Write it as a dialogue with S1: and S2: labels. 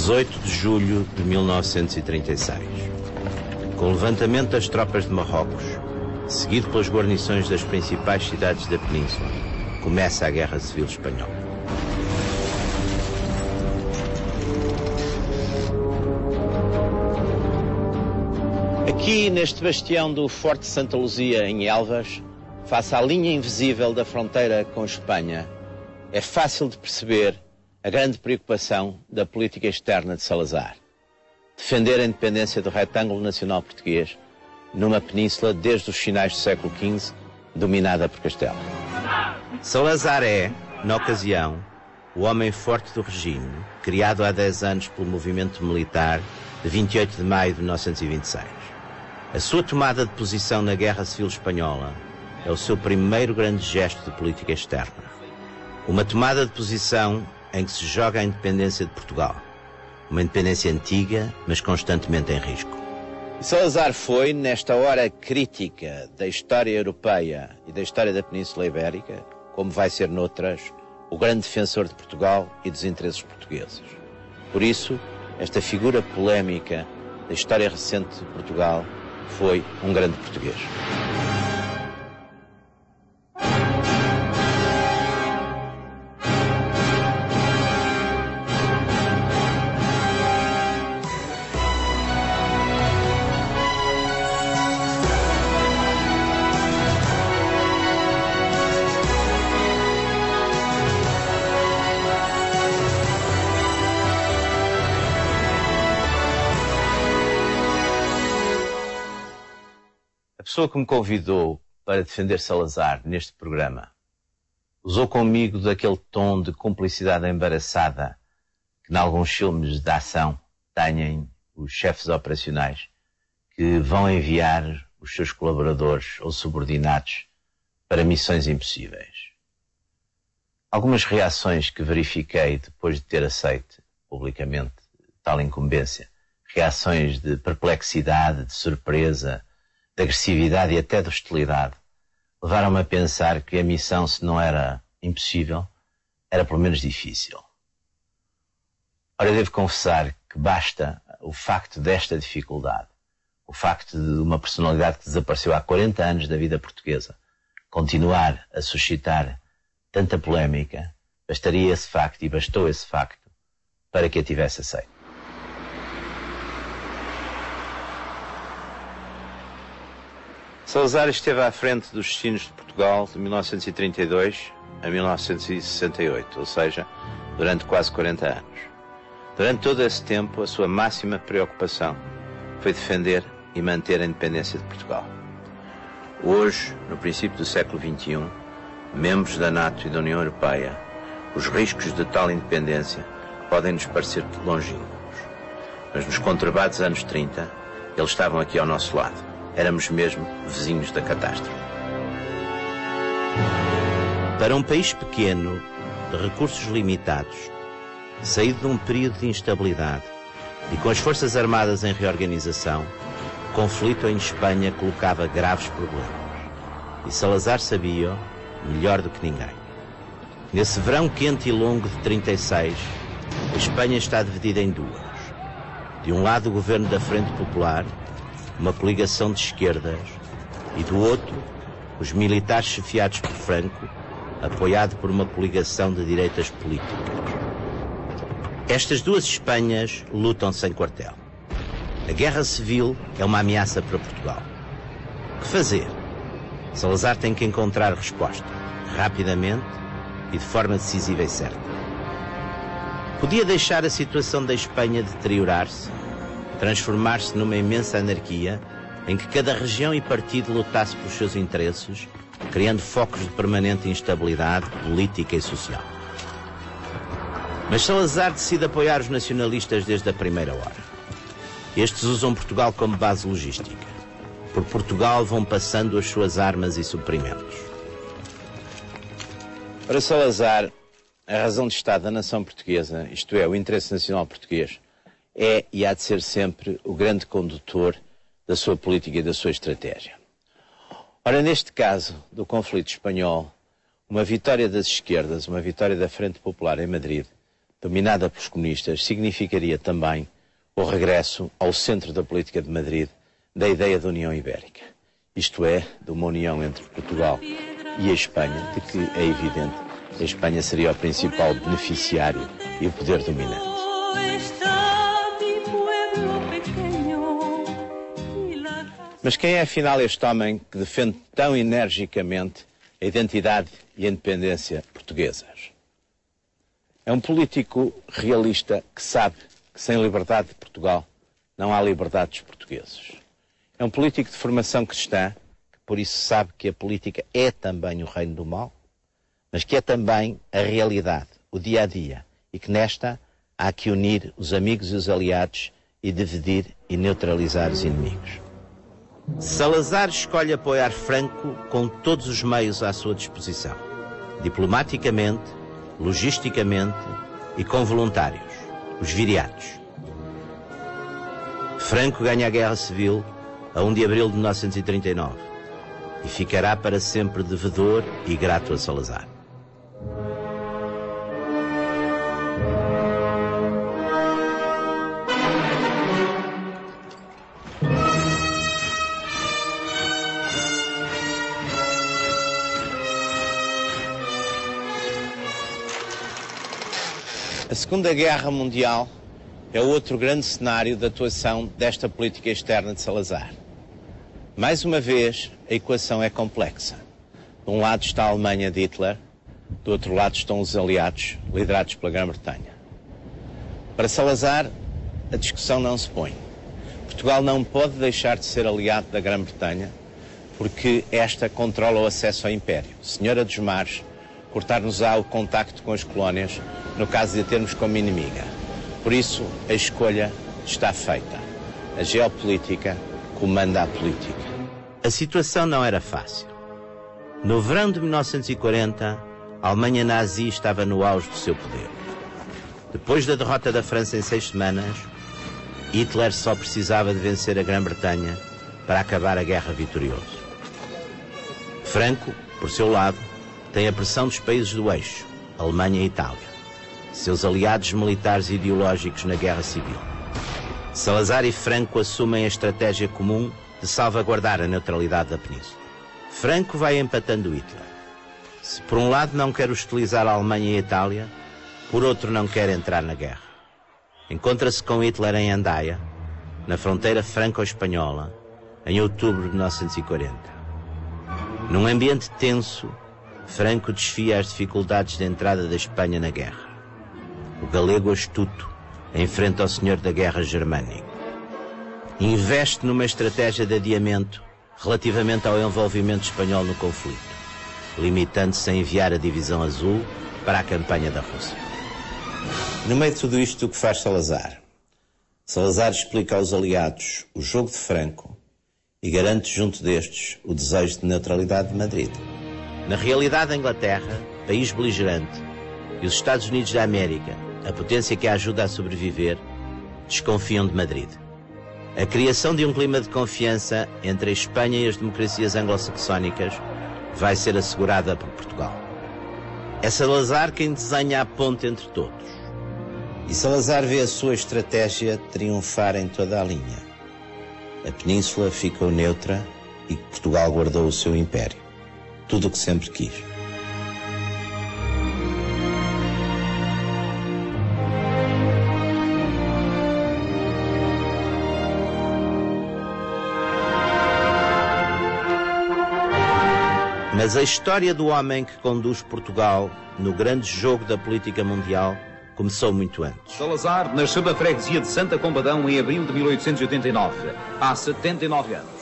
S1: 18 de julho de 1936. Com o levantamento das tropas de Marrocos, seguido pelas guarnições das principais cidades da Península, começa a Guerra Civil Espanhola. Aqui, neste bastião do Forte Santa Luzia, em Elvas, face à linha invisível da fronteira com Espanha, é fácil de perceber a grande preocupação da política externa de Salazar. Defender a independência do retângulo nacional português numa península desde os finais do século XV, dominada por Castela. Salazar é, na ocasião, o homem forte do regime, criado há 10 anos pelo movimento militar de 28 de maio de 1926. A sua tomada de posição na Guerra Civil Espanhola é o seu primeiro grande gesto de política externa. Uma tomada de posição em que se joga a independência de Portugal. Uma independência antiga, mas constantemente em risco. E Salazar foi, nesta hora crítica da história europeia e da história da Península Ibérica, como vai ser noutras, o grande defensor de Portugal e dos interesses portugueses. Por isso, esta figura polémica da história recente de Portugal foi um grande português. A pessoa que me convidou para defender Salazar neste programa usou comigo daquele tom de cumplicidade embaraçada que, em alguns filmes de ação, têm os chefes operacionais que vão enviar os seus colaboradores ou subordinados para missões impossíveis. Algumas reações que verifiquei depois de ter aceito publicamente tal incumbência, reações de perplexidade, de surpresa, de agressividade e até de hostilidade, levaram-me a pensar que a missão, se não era impossível, era pelo menos difícil. Ora, eu devo confessar que basta o facto desta dificuldade, o facto de uma personalidade que desapareceu há 40 anos da vida portuguesa, continuar a suscitar tanta polémica, bastaria esse facto, e bastou esse facto, para que a tivesse aceito. Salazar esteve à frente dos destinos de Portugal de 1932 a 1968, ou seja, durante quase 40 anos. Durante todo esse tempo, a sua máxima preocupação foi defender e manter a independência de Portugal. Hoje, no princípio do século XXI, membros da NATO e da União Europeia, os riscos de tal independência podem nos parecer longínquos. Mas nos conturbados anos 30, eles estavam aqui ao nosso lado. Éramos mesmo vizinhos da catástrofe. Para um país pequeno, de recursos limitados, saído de um período de instabilidade e com as Forças Armadas em reorganização, o conflito em Espanha colocava graves problemas. E Salazar sabia-o melhor do que ninguém. Nesse verão quente e longo de 36, a Espanha está dividida em duas. De um lado, o governo da Frente Popular, uma coligação de esquerdas, e do outro, os militares chefiados por Franco, apoiado por uma coligação de direitas políticas. Estas duas Espanhas lutam sem quartel. A guerra civil é uma ameaça para Portugal. O que fazer? Salazar tem que encontrar resposta, rapidamente e de forma decisiva e certa. Podia deixar a situação da Espanha deteriorar-se, transformar-se numa imensa anarquia em que cada região e partido lutasse pelos seus interesses, criando focos de permanente instabilidade política e social. Mas Salazar decide apoiar os nacionalistas desde a primeira hora. Estes usam Portugal como base logística. Por Portugal vão passando as suas armas e suprimentos. Para Salazar, a razão de Estado da nação portuguesa, isto é, o interesse nacional português, é e há de ser sempre o grande condutor da sua política e da sua estratégia. Ora, neste caso do conflito espanhol, uma vitória das esquerdas, uma vitória da Frente Popular em Madrid, dominada pelos comunistas, significaria também o regresso ao centro da política de Madrid da ideia da União Ibérica. Isto é, de uma união entre Portugal e a Espanha, de que é evidente que a Espanha seria o principal beneficiário e o poder dominante. Mas quem é afinal este homem que defende tão energicamente a identidade e a independência portuguesas? É um político realista que sabe que sem liberdade de Portugal não há liberdade dos portugueses. É um político de formação cristã, que por isso sabe que a política é também o reino do mal, mas que é também a realidade, o dia a dia, e que nesta há que unir os amigos e os aliados e dividir e neutralizar os inimigos. Salazar escolhe apoiar Franco com todos os meios à sua disposição, diplomaticamente, logisticamente e com voluntários, os viriatos. Franco ganha a Guerra Civil a 1 de abril de 1939 e ficará para sempre devedor e grato a Salazar. A Segunda Guerra Mundial é outro grande cenário de atuação desta política externa de Salazar. Mais uma vez, a equação é complexa. De um lado está a Alemanha de Hitler, do outro lado estão os aliados, liderados pela Grã-Bretanha. Para Salazar, a discussão não se põe. Portugal não pode deixar de ser aliado da Grã-Bretanha, porque esta controla o acesso ao Império. Senhora dos Mares, cortar-nos-á o contacto com as colónias, no caso de a termos como inimiga. Por isso, a escolha está feita. A geopolítica comanda a política. A situação não era fácil. No verão de 1940, a Alemanha nazi estava no auge do seu poder. Depois da derrota da França em 6 semanas, Hitler só precisava de vencer a Grã-Bretanha para acabar a guerra vitorioso. Franco, por seu lado, tem a pressão dos países do eixo, Alemanha e Itália, seus aliados militares e ideológicos na Guerra Civil. Salazar e Franco assumem a estratégia comum de salvaguardar a neutralidade da península. Franco vai empatando Hitler. Se por um lado não quer hostilizar a Alemanha e a Itália, por outro não quer entrar na guerra. Encontra-se com Hitler em Andaia, na fronteira franco-espanhola, em outubro de 1940. Num ambiente tenso, Franco desfia as dificuldades de entrada da Espanha na guerra. O galego astuto enfrenta o senhor da guerra germânico. Investe numa estratégia de adiamento relativamente ao envolvimento espanhol no conflito, limitando-se a enviar a Divisão Azul para a campanha da Rússia. No meio de tudo isto, o que faz Salazar? Salazar explica aos aliados o jogo de Franco e garante junto destes o desejo de neutralidade de Madrid. Na realidade, a Inglaterra, país beligerante, e os Estados Unidos da América, a potência que a ajuda a sobreviver, desconfiam de Madrid. A criação de um clima de confiança entre a Espanha e as democracias anglo-saxónicas vai ser assegurada por Portugal. É Salazar quem desenha a ponte entre todos. E Salazar vê a sua estratégia triunfar em toda a linha. A península ficou neutra e Portugal guardou o seu império. Tudo o que sempre quis. Mas a história do homem que conduz Portugal no grande jogo da política mundial começou muito antes.
S2: Salazar nasceu na freguesia de Santa Combadão em abril de 1889, há 79 anos.